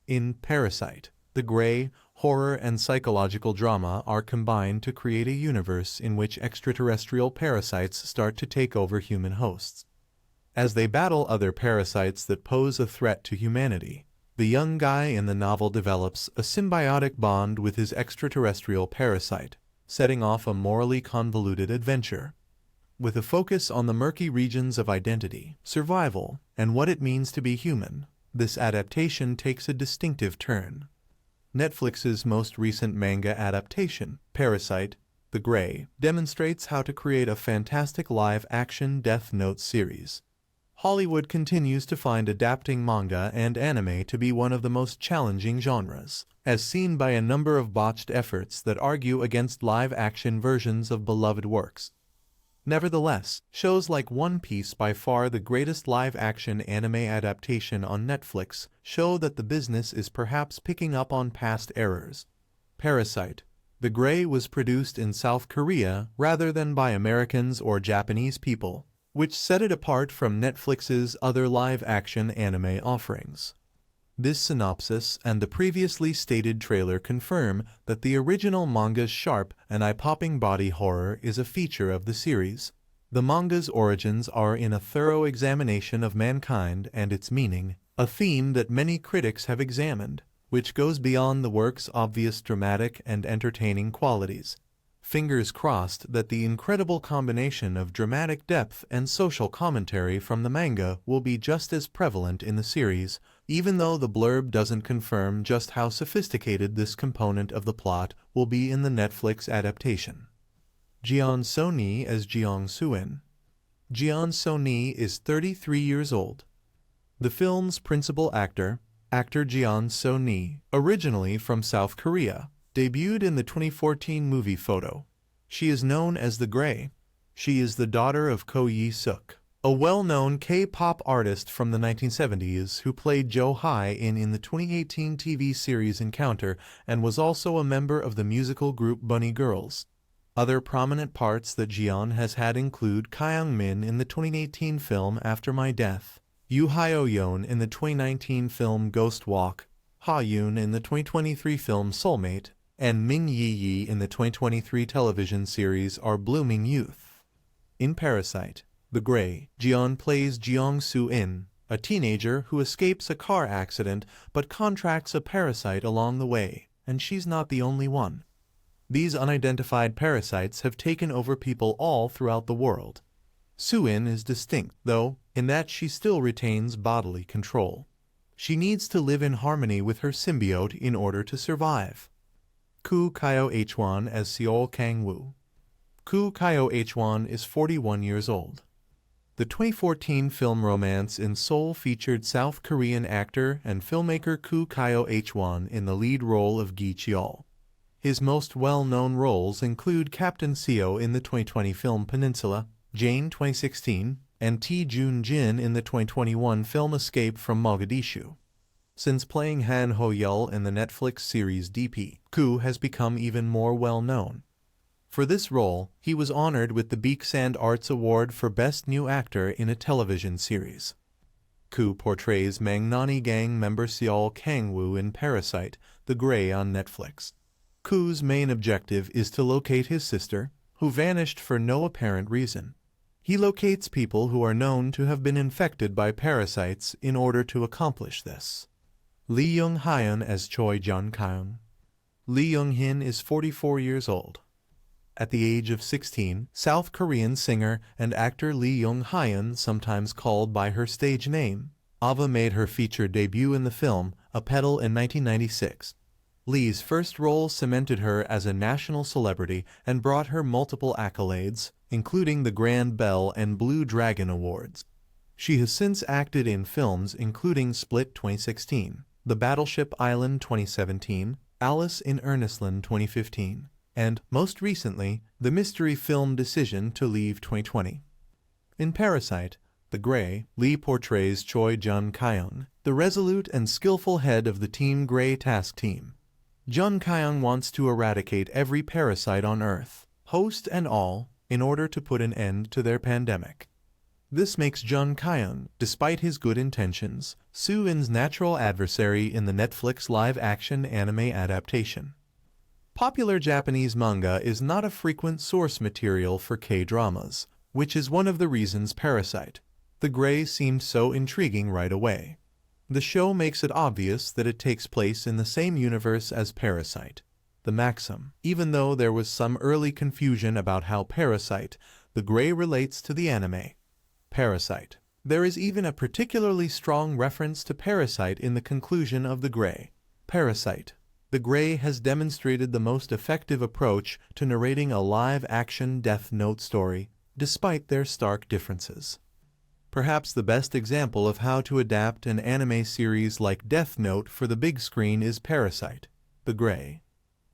In Parasyte, the gray, horror and psychological drama are combined to create a universe in which extraterrestrial parasites start to take over human hosts. As they battle other parasites that pose a threat to humanity, the young guy in the novel develops a symbiotic bond with his extraterrestrial parasite, setting off a morally convoluted adventure. With a focus on the murky regions of identity, survival, and what it means to be human, this adaptation takes a distinctive turn. Netflix's most recent manga adaptation, Parasyte, The Gray, demonstrates how to create a fantastic live-action Death Note series. Hollywood continues to find adapting manga and anime to be one of the most challenging genres, as seen by a number of botched efforts that argue against live-action versions of beloved works. Nevertheless, shows like One Piece, by far the greatest live-action anime adaptation on Netflix, show that the business is perhaps picking up on past errors. Parasyte, The Gray was produced in South Korea rather than by Americans or Japanese people, which set it apart from Netflix's other live-action anime offerings. This synopsis and the previously stated trailer confirm that the original manga's sharp and eye-popping body horror is a feature of the series. The manga's origins are in a thorough examination of mankind and its meaning, a theme that many critics have examined, which goes beyond the work's obvious dramatic and entertaining qualities. Fingers crossed that the incredible combination of dramatic depth and social commentary from the manga will be just as prevalent in the series, even though the blurb doesn't confirm just how sophisticated this component of the plot will be in the Netflix adaptation. So-nee as Jung-hyun. So-nee is 33 years old. The film's principal actor So-nee, originally from South Korea, debuted in the 2014 movie Photo. She is known as the Gray. She is the daughter of Ko Yi-suk, a well-known K-pop artist from the 1970s who played Jo Hae-in the 2018 TV series Encounter and was also a member of the musical group Bunny Girls. Other prominent parts that Jiyeon has had include Kyung-min in the 2018 film After My Death, Hae-hyo in the 2019 film Ghost Walk, Ha-yoon in the 2023 film Soulmate, and Min Yi in the 2023 television series Our Blooming Youth. In Parasyte, The Gray, Jiyeon plays Jung-hyun, a teenager who escapes a car accident but contracts a parasite along the way, and she's not the only one. These unidentified parasites have taken over people all throughout the world. Hyun is distinct, though, in that she still retains bodily control. She needs to live in harmony with her symbiote in order to survive. Koo Kyo-hwan as Seol Kang-woo. Koo Kyo-hwan is 41 years old. The 2014 film Romance in Seoul featured South Korean actor and filmmaker Koo Kyo-hwan in the lead role of Gi Cheol. His most well-known roles include Captain Seo in the 2020 film Peninsula, Jane 2016, and Tae Joon-jin in the 2021 film Escape from Mogadishu. Since playing Han Ho-yeol in the Netflix series DP, Koo has become even more well-known. For this role, he was honored with the Baeksand Arts Award for Best New Actor in a Television Series. Koo portrays Mangnani gang member Seol Kang-woo in Parasyte, The Gray on Netflix. Koo's main objective is to locate his sister, who vanished for no apparent reason. He locates people who are known to have been infected by parasites in order to accomplish this. Lee Jung-hyun as Choi Jung-kyung. Lee Jung-hyun is 44 years old. At the age of 16, South Korean singer and actor Lee Jung-hyun, sometimes called by her stage name, Ava, made her feature debut in the film A Petal in 1996. Lee's first role cemented her as a national celebrity and brought her multiple accolades, including the Grand Bell and Blue Dragon Awards. She has since acted in films including Split 2016, The Battleship Island 2017, Alice in Earnestland 2015, and, most recently, the mystery film Decision to Leave 2020. In Parasyte, The Gray, Lee portrays Choi Jung-kyung, the resolute and skillful head of the Team Gray task team. Jung-kyung wants to eradicate every parasite on Earth, host and all, in order to put an end to their pandemic. This makes Jung-hyun, despite his good intentions, Soo-in's natural adversary in the Netflix live-action anime adaptation. Popular Japanese manga is not a frequent source material for K-dramas, which is one of the reasons Parasyte, the Grey seemed so intriguing right away. The show makes it obvious that it takes place in the same universe as Parasyte, the Maxim, even though there was some early confusion about how Parasyte, the Grey relates to the anime. Parasyte. There is even a particularly strong reference to Parasyte in the conclusion of The Grey. Parasyte. The Grey has demonstrated the most effective approach to narrating a live-action Death Note story, despite their stark differences. Perhaps the best example of how to adapt an anime series like Death Note for the big screen is Parasyte, The Grey.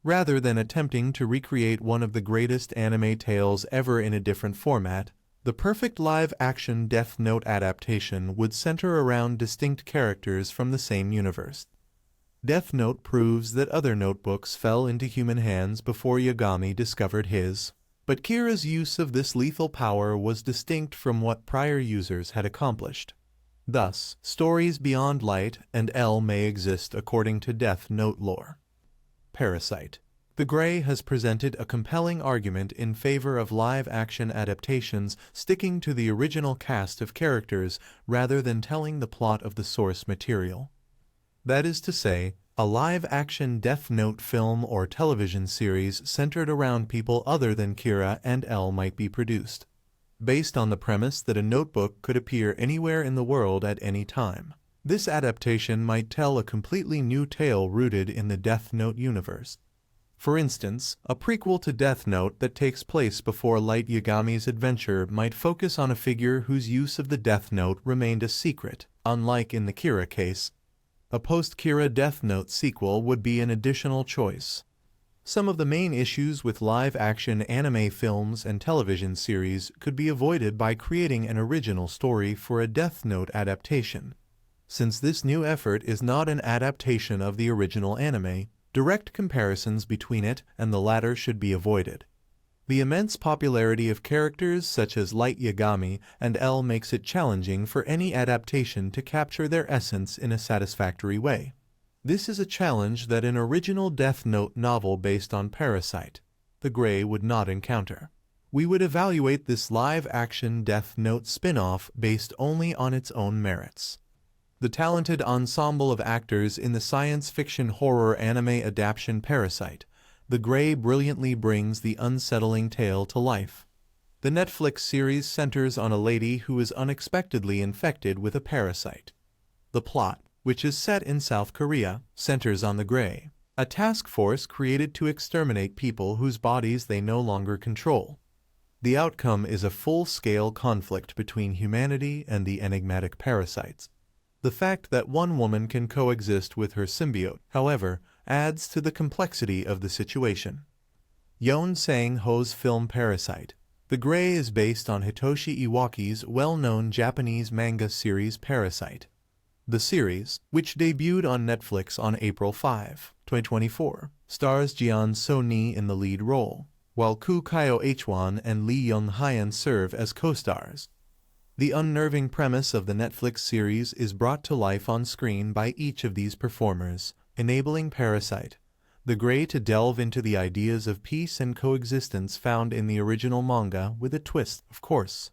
Rather than attempting to recreate one of the greatest anime tales ever in a different format, the perfect live-action Death Note adaptation would center around distinct characters from the same universe. Death Note proves that other notebooks fell into human hands before Yagami discovered his, but Kira's use of this lethal power was distinct from what prior users had accomplished. Thus, stories beyond light and L may exist according to Death Note lore. Parasyte. The Grey has presented a compelling argument in favor of live-action adaptations sticking to the original cast of characters rather than telling the plot of the source material. That is to say, a live-action Death Note film or television series centered around people other than Kira and L might be produced, based on the premise that a notebook could appear anywhere in the world at any time. This adaptation might tell a completely new tale rooted in the Death Note universe. For instance, a prequel to Death Note that takes place before Light Yagami's adventure might focus on a figure whose use of the Death Note remained a secret, unlike in the Kira case. A post-Kira Death Note sequel would be an additional choice. Some of the main issues with live-action anime films and television series could be avoided by creating an original story for a Death Note adaptation. Since this new effort is not an adaptation of the original anime, direct comparisons between it and the latter should be avoided. The immense popularity of characters such as Light Yagami and L makes it challenging for any adaptation to capture their essence in a satisfactory way. This is a challenge that an original Death Note novel based on Parasyte, The Grey, would not encounter. We would evaluate this live-action Death Note spin-off based only on its own merits. The talented ensemble of actors in the science fiction horror anime adaptation Parasyte, The Grey brilliantly brings the unsettling tale to life. The Netflix series centers on a lady who is unexpectedly infected with a parasite. The plot, which is set in South Korea, centers on the Grey, a task force created to exterminate people whose bodies they no longer control. The outcome is a full-scale conflict between humanity and the enigmatic parasites. The fact that one woman can coexist with her symbiote, however, adds to the complexity of the situation. Yoon Sang-ho's film Parasyte, The Grey is based on Hitoshi Iwaki's well-known Japanese manga series Parasyte. The series, which debuted on Netflix on April 5, 2024, stars Jeon So-nee in the lead role, while Koo Kyo-hwan and Lee Jung-hyun serve as co-stars. The unnerving premise of the Netflix series is brought to life on screen by each of these performers, enabling Parasyte, The Grey to delve into the ideas of peace and coexistence found in the original manga with a twist, of course.